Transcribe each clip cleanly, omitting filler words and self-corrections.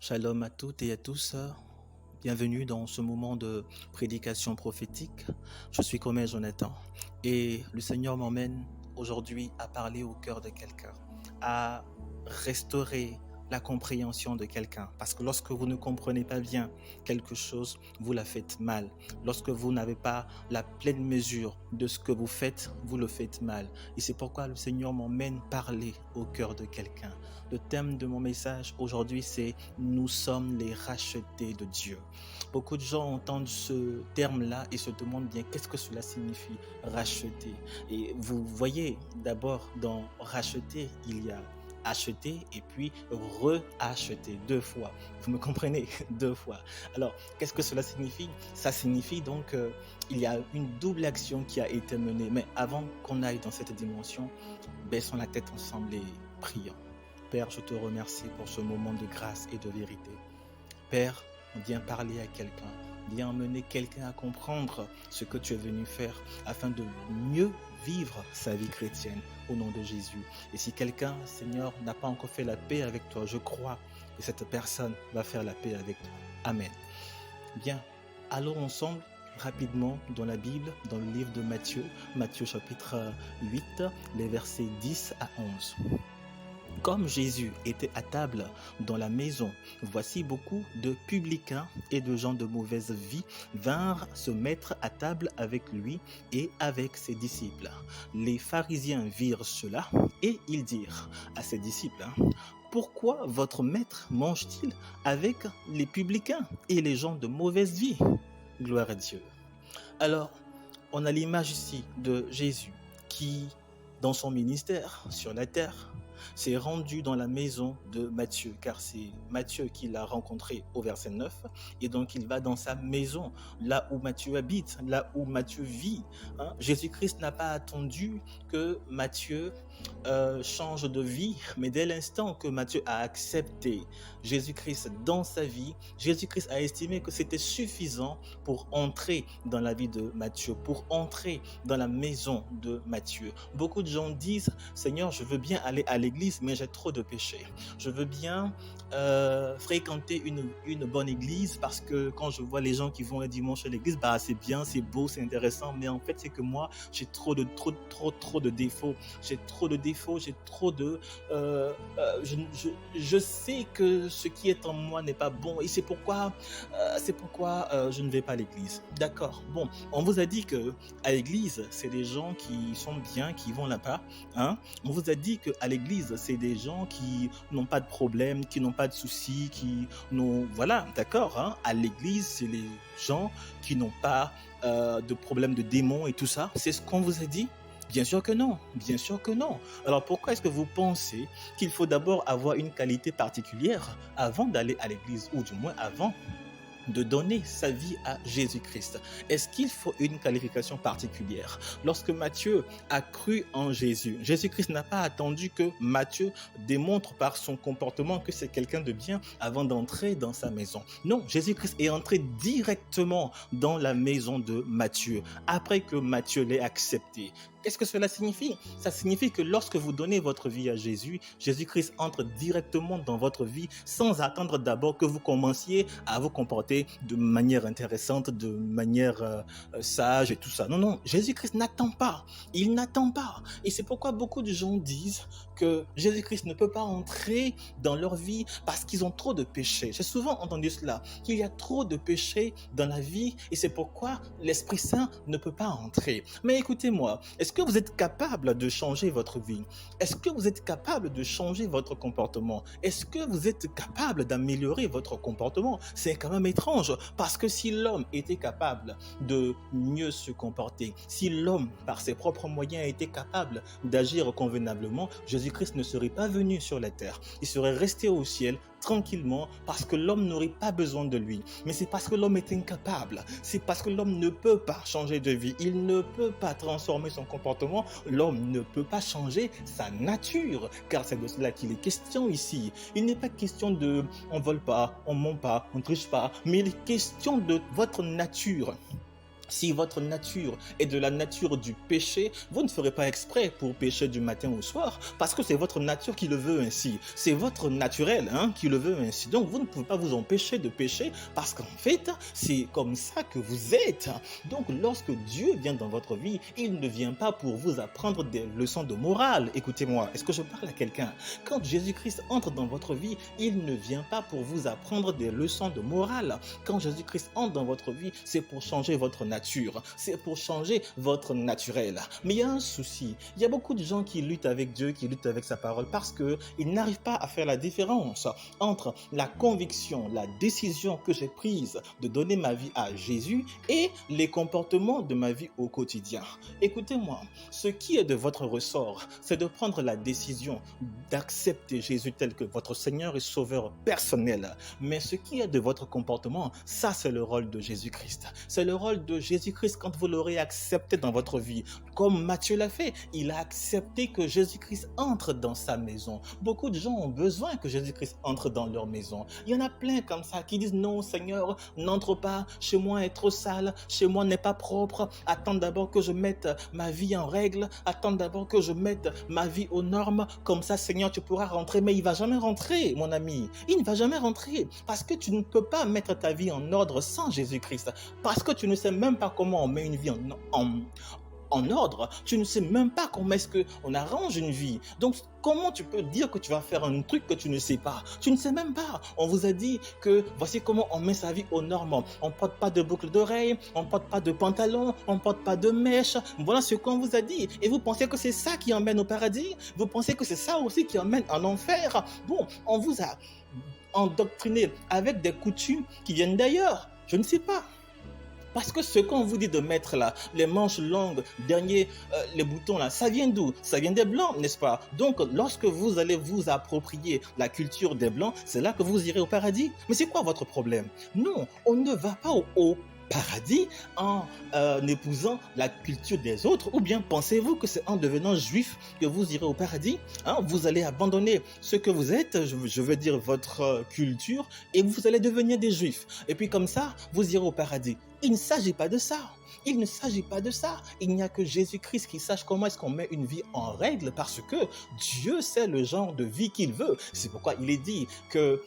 Shalom à toutes et à tous. Bienvenue dans ce moment de prédication prophétique. Je suis Comé Jonathan et le Seigneur m'emmène aujourd'hui à parler au cœur de quelqu'un, à restaurer la compréhension de quelqu'un. Parce que lorsque vous ne comprenez pas bien quelque chose, vous la faites mal. Lorsque vous n'avez pas la pleine mesure de ce que vous faites, vous le faites mal. Et c'est pourquoi le Seigneur m'emmène parler au cœur de quelqu'un. Le thème de mon message aujourd'hui, c'est « Nous sommes les rachetés de Dieu ». Beaucoup de gens entendent ce terme-là et se demandent bien qu'est-ce que cela signifie, racheter. Et vous voyez, d'abord, dans racheter, il y a acheter et puis re-acheter deux fois. Vous me comprenez? Deux fois. Alors, qu'est-ce que cela signifie? Ça signifie donc qu'il y a une double action qui a été menée. Mais avant qu'on aille dans cette dimension, baissons la tête ensemble et prions. Père, je te remercie pour ce moment de grâce et de vérité. Père, viens parler à quelqu'un, viens emmener quelqu'un à comprendre ce que tu es venu faire afin de mieux vivre sa vie chrétienne au nom de Jésus. Et si quelqu'un, Seigneur, n'a pas encore fait la paix avec toi, je crois que cette personne va faire la paix avec toi. Amen. Bien, allons ensemble rapidement dans la Bible, dans le livre de Matthieu, Matthieu chapitre 8, les versets 10 à 11. Comme Jésus était à table dans la maison, voici beaucoup de publicains et de gens de mauvaise vie vinrent se mettre à table avec lui et avec ses disciples. Les pharisiens virent cela et ils dirent à ses disciples, pourquoi votre maître mange-t-il avec les publicains et les gens de mauvaise vie? Gloire à Dieu. Alors, on a l'image ici de Jésus qui, dans son ministère sur la terre, s'est rendu dans la maison de Matthieu, car c'est Matthieu qui l'a rencontré au verset 9, et donc il va dans sa maison, là où Matthieu habite, là où Matthieu vit. Jésus-Christ n'a pas attendu que Matthieu change de vie, mais dès l'instant que Matthieu a accepté Jésus-Christ dans sa vie, Jésus-Christ a estimé que c'était suffisant pour entrer dans la vie de Matthieu, pour entrer dans la maison de Matthieu. Beaucoup de gens disent, Seigneur, je veux bien aller à l'église, mais j'ai trop de péchés. Je veux bien fréquenter une bonne église parce que quand je vois les gens qui vont le dimanche à l'église, bah c'est bien, c'est beau, c'est intéressant, mais en fait c'est que moi j'ai trop de défauts. J'ai trop de défauts, j'ai trop de je sais que ce qui est en moi n'est pas bon et c'est pourquoi je ne vais pas à l'église. D'accord. Bon, on vous a dit que à l'église, c'est des gens qui sont bien, qui vont là-bas, hein. On vous a dit que à l'église, c'est des gens qui n'ont pas de problème, qui n'ont pas de soucis, qui n'ont voilà, d'accord, hein. À l'église, c'est les gens qui n'ont pas de problème de démons et tout ça. C'est ce qu'on vous a dit? Bien sûr que non, bien sûr que non. Alors pourquoi est-ce que vous pensez qu'il faut d'abord avoir une qualité particulière avant d'aller à l'église, ou du moins avant de donner sa vie à Jésus-Christ? Est-ce qu'il faut une qualification particulière? Lorsque Matthieu a cru en Jésus, Jésus-Christ n'a pas attendu que Matthieu démontre par son comportement que c'est quelqu'un de bien avant d'entrer dans sa maison. Non, Jésus-Christ est entré directement dans la maison de Matthieu, après que Matthieu l'ait accepté. Qu'est-ce que cela signifie? Ça signifie que lorsque vous donnez votre vie à Jésus, Jésus-Christ entre directement dans votre vie sans attendre d'abord que vous commenciez à vous comporter de manière intéressante, de manière sage et tout ça. Non, non, Jésus-Christ n'attend pas. Il n'attend pas. Et c'est pourquoi beaucoup de gens disent que Jésus-Christ ne peut pas entrer dans leur vie parce qu'ils ont trop de péchés. J'ai souvent entendu cela, qu'il y a trop de péchés dans la vie et c'est pourquoi l'Esprit Saint ne peut pas entrer. Mais écoutez-moi, est-ce que vous êtes capable de changer votre vie? Est-ce que vous êtes capable de changer votre comportement? Est-ce que vous êtes capable d'améliorer votre comportement? C'est quand même étrange parce que si l'homme était capable de mieux se comporter, si l'homme par ses propres moyens était capable d'agir convenablement, Jésus-Christ ne serait pas venu sur la terre. Il serait resté au ciel tranquillement parce que l'homme n'aurait pas besoin de lui. Mais c'est parce que l'homme est incapable. C'est parce que l'homme ne peut pas changer de vie. Il ne peut pas transformer son comportement. L'homme ne peut pas changer sa nature. Car c'est de cela qu'il est question ici. Il n'est pas question de on vole pas, on ment pas, on triche pas. Mais il est question de votre nature. Si votre nature est de la nature du péché, vous ne ferez pas exprès pour pécher du matin au soir, parce que c'est votre nature qui le veut ainsi. C'est votre naturel qui le veut ainsi. Donc vous ne pouvez pas vous empêcher de pécher, parce qu'en fait, c'est comme ça que vous êtes. Donc lorsque Dieu vient dans votre vie, il ne vient pas pour vous apprendre des leçons de morale. Écoutez-moi, est-ce que je parle à quelqu'un? Quand Jésus-Christ entre dans votre vie, il ne vient pas pour vous apprendre des leçons de morale. Quand Jésus-Christ entre dans votre vie, c'est pour changer votre nature. C'est pour changer votre naturel. Mais il y a un souci. Il y a beaucoup de gens qui luttent avec Dieu, qui luttent avec sa parole parce qu'ils n'arrivent pas à faire la différence entre la conviction, la décision que j'ai prise de donner ma vie à Jésus et les comportements de ma vie au quotidien. Écoutez-moi, ce qui est de votre ressort, c'est de prendre la décision d'accepter Jésus tel que votre Seigneur et Sauveur personnel. Mais ce qui est de votre comportement, ça c'est le rôle de Jésus-Christ. C'est le rôle de Jésus-Christ quand vous l'aurez accepté dans votre vie. Comme Matthieu l'a fait, il a accepté que Jésus-Christ entre dans sa maison. Beaucoup de gens ont besoin que Jésus-Christ entre dans leur maison. Il y en a plein comme ça qui disent non Seigneur, n'entre pas, chez moi est trop sale, chez moi n'est pas propre, attends d'abord que je mette ma vie en règle, attends d'abord que je mette ma vie aux normes, comme ça Seigneur tu pourras rentrer. Mais il ne va jamais rentrer mon ami, il ne va jamais rentrer parce que tu ne peux pas mettre ta vie en ordre sans Jésus-Christ, parce que tu ne sais même pas comment on met une vie en ordre, tu ne sais même pas comment est-ce qu'on arrange une vie. Donc, comment tu peux dire que tu vas faire un truc que tu ne sais pas? Tu ne sais même pas. On vous a dit que voici comment on met sa vie aux normes. On ne porte pas de boucle d'oreille, on ne porte pas de pantalon, on ne porte pas de mèche. Voilà ce qu'on vous a dit. Et vous pensez que c'est ça qui emmène au paradis? Vous pensez que c'est ça aussi qui emmène en enfer? Bon, on vous a endoctriné avec des coutumes qui viennent d'ailleurs. Je ne sais pas. Parce que ce qu'on vous dit de mettre là, les manches longues, les boutons là, ça vient d'où? Ça vient des Blancs, n'est-ce pas? Donc, lorsque vous allez vous approprier la culture des Blancs, c'est là que vous irez au paradis. Mais c'est quoi votre problème? Non, on ne va pas au paradis en épousant la culture des autres, ou bien pensez-vous que c'est en devenant juif que vous irez au paradis? Vous allez abandonner ce que vous êtes, je veux dire votre culture, et vous allez devenir des juifs. Et puis comme ça, vous irez au paradis. Il ne s'agit pas de ça. Il ne s'agit pas de ça. Il n'y a que Jésus-Christ qui sache comment est-ce qu'on met une vie en règle, parce que Dieu sait le genre de vie qu'il veut. C'est pourquoi il est dit que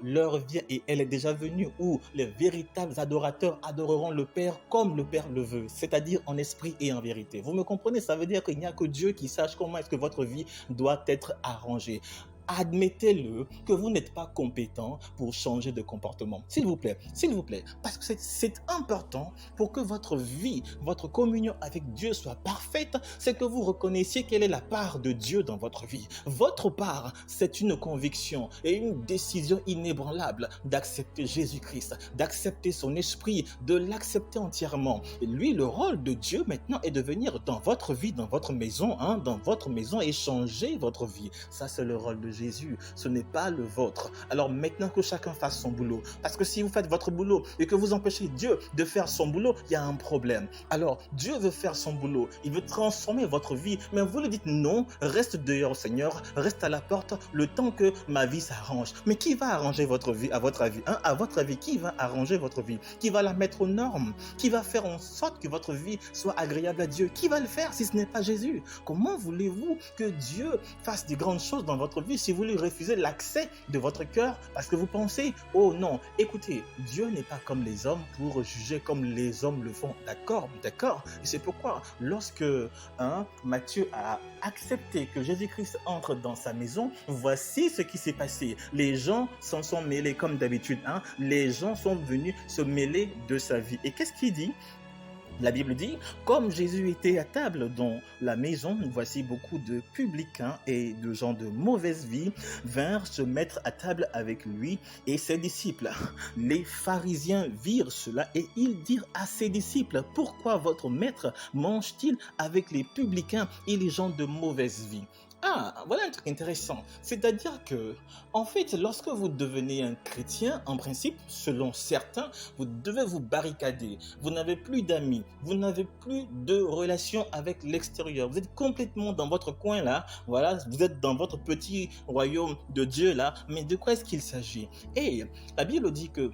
l'heure vient et elle est déjà venue où les véritables adorateurs adoreront le Père comme le Père le veut, c'est-à-dire en esprit et en vérité. Vous me comprenez? Ça veut dire qu'il n'y a que Dieu qui sache comment est-ce que votre vie doit être arrangée. Admettez-le que vous n'êtes pas compétent pour changer de comportement. S'il vous plaît, parce que c'est important pour que votre vie, votre communion avec Dieu soit parfaite, c'est que vous reconnaissiez quelle est la part de Dieu dans votre vie. Votre part, c'est une conviction et une décision inébranlable d'accepter Jésus-Christ, d'accepter son esprit, de l'accepter entièrement. Et lui, le rôle de Dieu maintenant est de venir dans votre vie, dans votre maison, et changer votre vie. Ça, c'est le rôle de Jésus, ce n'est pas le vôtre. Alors maintenant que chacun fasse son boulot, parce que si vous faites votre boulot et que vous empêchez Dieu de faire son boulot, il y a un problème. Alors Dieu veut faire son boulot, il veut transformer votre vie, mais vous lui dites non, reste dehors Seigneur, reste à la porte le temps que ma vie s'arrange. Mais qui va arranger votre vie à votre avis? À votre avis, qui va arranger votre vie? Qui va la mettre aux normes? Qui va faire en sorte que votre vie soit agréable à Dieu? Qui va le faire si ce n'est pas Jésus? Comment voulez-vous que Dieu fasse des grandes choses dans votre vie si vous lui refusez l'accès de votre cœur parce que vous pensez, oh non, écoutez, Dieu n'est pas comme les hommes pour juger comme les hommes le font. D'accord. Et c'est pourquoi lorsque Matthieu a accepté que Jésus-Christ entre dans sa maison, voici ce qui s'est passé. Les gens s'en sont mêlés comme d'habitude. Les gens sont venus se mêler de sa vie. Et qu'est-ce qu'il dit? La Bible dit, comme Jésus était à table dans la maison, voici beaucoup de publicains et de gens de mauvaise vie vinrent se mettre à table avec lui et ses disciples. Les pharisiens virent cela et ils dirent à ses disciples, pourquoi votre maître mange-t-il avec les publicains et les gens de mauvaise vie? Ah, voilà un truc intéressant. C'est-à-dire que, en fait, lorsque vous devenez un chrétien, en principe, selon certains, vous devez vous barricader. Vous n'avez plus d'amis, vous n'avez plus de relations avec l'extérieur. Vous êtes complètement dans votre coin là. Voilà, vous êtes dans votre petit royaume de Dieu là. Mais de quoi est-ce qu'il s'agit? Et la Bible dit que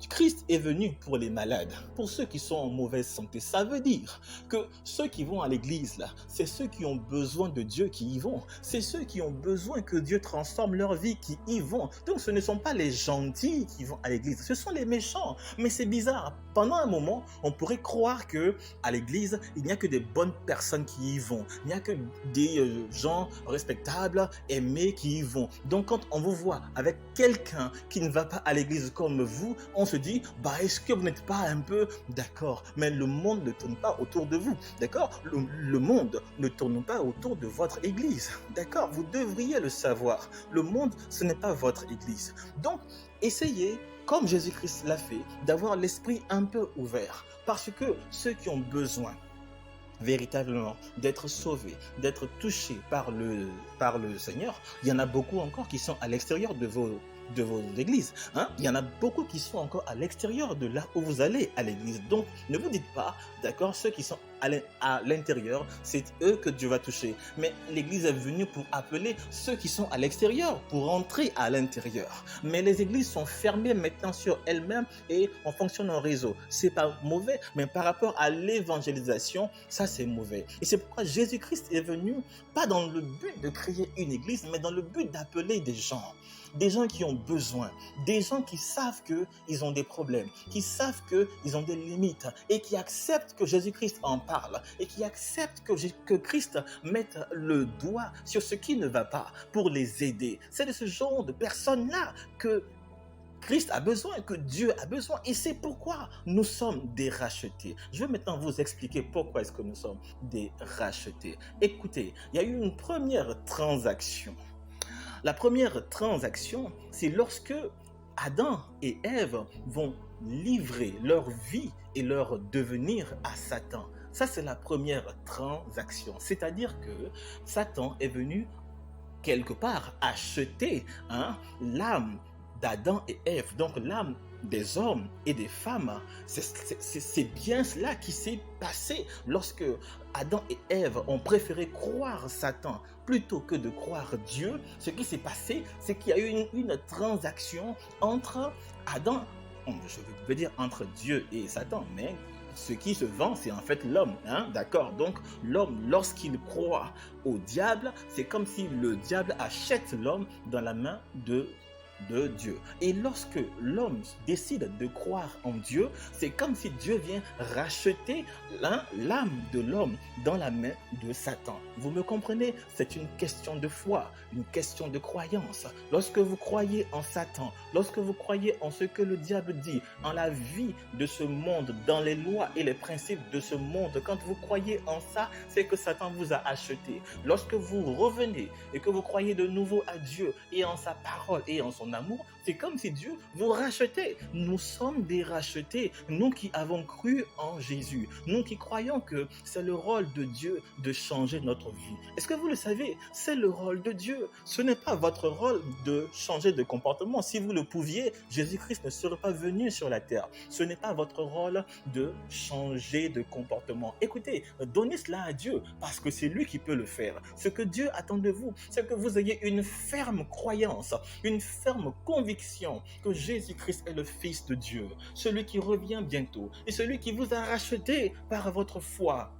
Christ est venu pour les malades, pour ceux qui sont en mauvaise santé. Ça veut dire que ceux qui vont à l'église là, c'est ceux qui ont besoin de Dieu qui y vont. C'est ceux qui ont besoin que Dieu transforme leur vie qui y vont. Donc ce ne sont pas les gentils qui vont à l'église, ce sont les méchants. Mais c'est bizarre. Pendant un moment, on pourrait croire que à l'église, il n'y a que des bonnes personnes qui y vont. Il n'y a que des gens respectables, aimés qui y vont. Donc quand on vous voit avec quelqu'un qui ne va pas à l'église comme vous, on se dit, bah est-ce que vous n'êtes pas un peu d'accord? Mais le monde ne tourne pas autour de vous, d'accord? Le monde ne tourne pas autour de votre église, d'accord? Vous devriez le savoir. Le monde, ce n'est pas votre église. Donc, essayez, comme Jésus-Christ l'a fait, d'avoir l'esprit un peu ouvert. Parce que ceux qui ont besoin véritablement d'être sauvés, d'être touchés par le Seigneur, il y en a beaucoup encore qui sont à l'extérieur de vos églises. Hein? Il y en a beaucoup qui sont encore à l'extérieur de là où vous allez à l'église. Donc, ne vous dites pas, d'accord, ceux qui sont à l'intérieur, c'est eux que Dieu va toucher. Mais l'église est venue pour appeler ceux qui sont à l'extérieur, pour entrer à l'intérieur. Mais les églises sont fermées maintenant sur elles-mêmes et on fonctionne en réseau. C'est pas mauvais, mais par rapport à l'évangélisation, ça c'est mauvais. Et c'est pourquoi Jésus-Christ est venu, pas dans le but de créer une église, mais dans le but d'appeler des gens qui ont besoin, des gens qui savent qu'ils ont des problèmes, qui savent qu'ils ont des limites et qui acceptent que Jésus-Christ en parle et qui acceptent que Christ mette le doigt sur ce qui ne va pas pour les aider. C'est de ce genre de personnes-là que Christ a besoin, que Dieu a besoin. Et c'est pourquoi nous sommes des rachetés. Je vais maintenant vous expliquer pourquoi est-ce que nous sommes des rachetés. Écoutez, il y a eu une première transaction. La première transaction, c'est lorsque Adam et Ève vont livrer leur vie et leur devenir à Satan. Ça, c'est la première transaction. C'est-à-dire que Satan est venu quelque part acheter l'âme d'Adam et Ève, donc l'âme des hommes et des femmes. C'est bien cela qui s'est passé lorsque Adam et Ève ont préféré croire Satan plutôt que de croire Dieu. Ce qui s'est passé, c'est qu'il y a eu une transaction entre Adam, je veux dire entre Dieu et Satan, mais ce qui se vend, c'est en fait l'homme, d'accord? Donc l'homme, lorsqu'il croit au diable, c'est comme si le diable achète l'homme dans la main de Dieu. Et lorsque l'homme décide de croire en Dieu, c'est comme si Dieu vient racheter l'âme de l'homme dans la main de Satan. Vous me comprenez? C'est une question de foi, une question de croyance. Lorsque vous croyez en Satan, lorsque vous croyez en ce que le diable dit, en la vie de ce monde, dans les lois et les principes de ce monde, quand vous croyez en ça, c'est que Satan vous a acheté. Lorsque vous revenez et que vous croyez de nouveau à Dieu et en sa parole et en son amour, c'est comme si Dieu vous rachetait. Nous sommes des rachetés, nous qui avons cru en Jésus, nous qui croyons que c'est le rôle de Dieu de changer notre vie. Est-ce que vous le savez? C'est le rôle de Dieu. Ce n'est pas votre rôle de changer de comportement. Si vous le pouviez, Jésus-Christ ne serait pas venu sur la terre. Ce n'est pas votre rôle de changer de comportement. Écoutez, donnez cela à Dieu parce que c'est lui qui peut le faire. Ce que Dieu attend de vous, c'est que vous ayez une ferme croyance, une ferme conviction que Jésus-Christ est le Fils de Dieu, celui qui revient bientôt et celui qui vous a racheté par votre foi.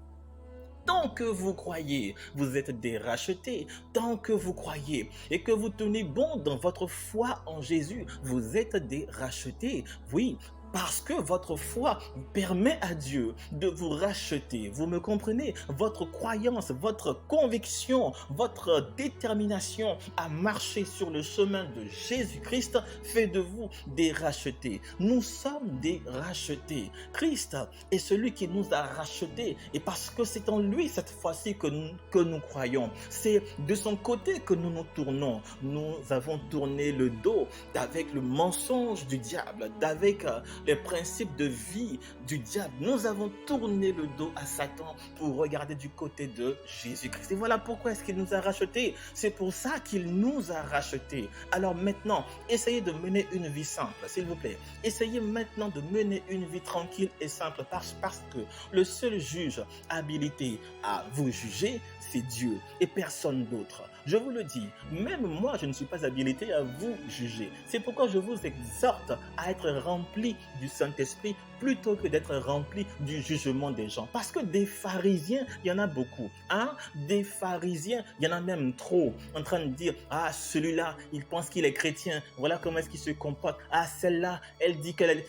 Tant que vous croyez, vous êtes des rachetés. Tant que vous croyez et que vous tenez bon dans votre foi en Jésus, vous êtes des rachetés. Oui, parce que votre foi permet à Dieu de vous racheter. Vous me comprenez? Votre croyance, votre conviction, votre détermination à marcher sur le chemin de Jésus-Christ fait de vous des rachetés. Nous sommes des rachetés. Christ est celui qui nous a rachetés. Et parce que c'est en lui cette fois-ci que nous croyons. C'est de son côté que nous nous tournons. Nous avons tourné le dos d'avec le mensonge du diable, d'avec les principes de vie du diable. Nous avons tourné le dos à Satan pour regarder du côté de Jésus-Christ. Et voilà pourquoi est-ce qu'il nous a rachetés. C'est pour ça qu'il nous a rachetés. Alors maintenant, essayez de mener une vie simple, s'il vous plaît. Essayez maintenant de mener une vie tranquille et simple parce que le seul juge habilité à vous juger, c'est Dieu et personne d'autre. Je vous le dis, même moi, je ne suis pas habilité à vous juger. C'est pourquoi je vous exhorte à être rempli du Saint-Esprit plutôt que d'être rempli du jugement des gens. Parce que des pharisiens, il y en a beaucoup. Hein? Des pharisiens, il y en a même trop, en train de dire, ah, celui-là, il pense qu'il est chrétien, voilà comment est-ce qu'il se comporte. Ah, celle-là, elle dit qu'elle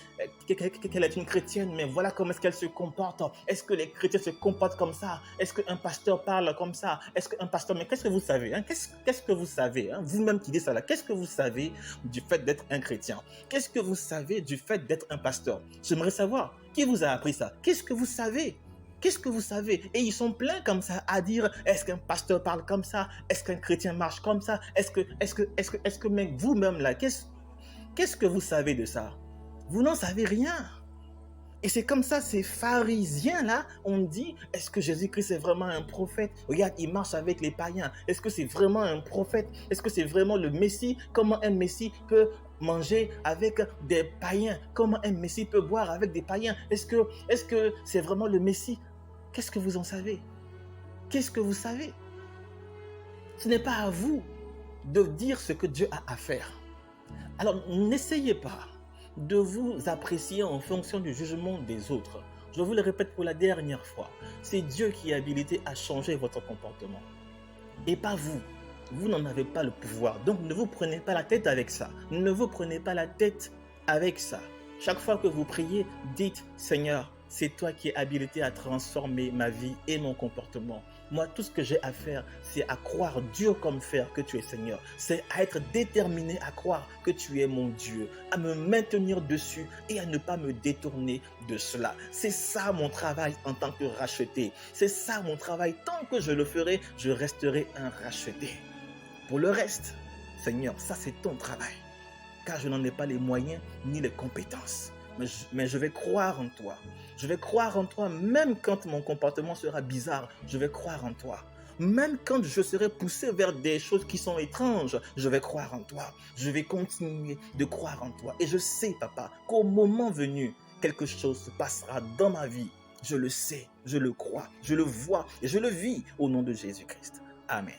est une chrétienne, mais voilà comment est-ce qu'elle se comporte. Est-ce que les chrétiens se comportent comme ça? Est-ce qu'un pasteur parle comme ça? Est-ce qu'un pasteur... Mais qu'est-ce que vous savez? Hein? Qu'est-ce que vous savez? Hein? Vous-même qui dites ça là, qu'est-ce que vous savez du fait d'être un chrétien? Qu'est-ce que vous savez du fait d'être un pasteur? J'aimerais savoir, qui vous a appris ça? Qu'est-ce que vous savez? Qu'est-ce que vous savez? Et ils sont pleins comme ça à dire, est-ce qu'un pasteur parle comme ça? Est-ce qu'un chrétien marche comme ça? Est-ce que mec, vous-même là, qu'est-ce que vous savez de ça? Vous n'en savez rien. Et c'est comme ça, ces pharisiens-là, on dit, est-ce que Jésus-Christ est vraiment un prophète? Regarde, il marche avec les païens. Est-ce que c'est vraiment un prophète? Est-ce que c'est vraiment le Messie? Comment un Messie peut manger avec des païens? Comment un Messie peut boire avec des païens? Est-ce que c'est vraiment le Messie? Qu'est-ce que vous en savez? Qu'est-ce que vous savez? Ce n'est pas à vous de dire ce que Dieu a à faire. Alors, n'essayez pas de vous apprécier en fonction du jugement des autres. Je vous le répète pour la dernière fois, c'est Dieu qui est habilité à changer votre comportement et pas vous. Vous n'en avez pas le pouvoir, donc ne vous prenez pas la tête avec ça. Ne vous prenez pas la tête avec ça. Chaque fois que vous priez, dites « Seigneur, c'est toi qui es habilité à transformer ma vie et mon comportement. Moi, tout ce que j'ai à faire, c'est à croire dur comme fer que tu es Seigneur. C'est à être déterminé à croire que tu es mon Dieu, à me maintenir dessus et à ne pas me détourner de cela. C'est ça mon travail en tant que racheté. C'est ça mon travail. Tant que je le ferai, je resterai un racheté. Pour le reste, Seigneur, ça c'est ton travail. Car je n'en ai pas les moyens ni les compétences. Mais je vais croire en toi. Je vais croire en toi même quand mon comportement sera bizarre. Je vais croire en toi. Même quand je serai poussé vers des choses qui sont étranges, je vais croire en toi. Je vais continuer de croire en toi. Et je sais, papa, qu'au moment venu, quelque chose se passera dans ma vie. Je le sais, je le crois, je le vois et je le vis au nom de Jésus-Christ. Amen.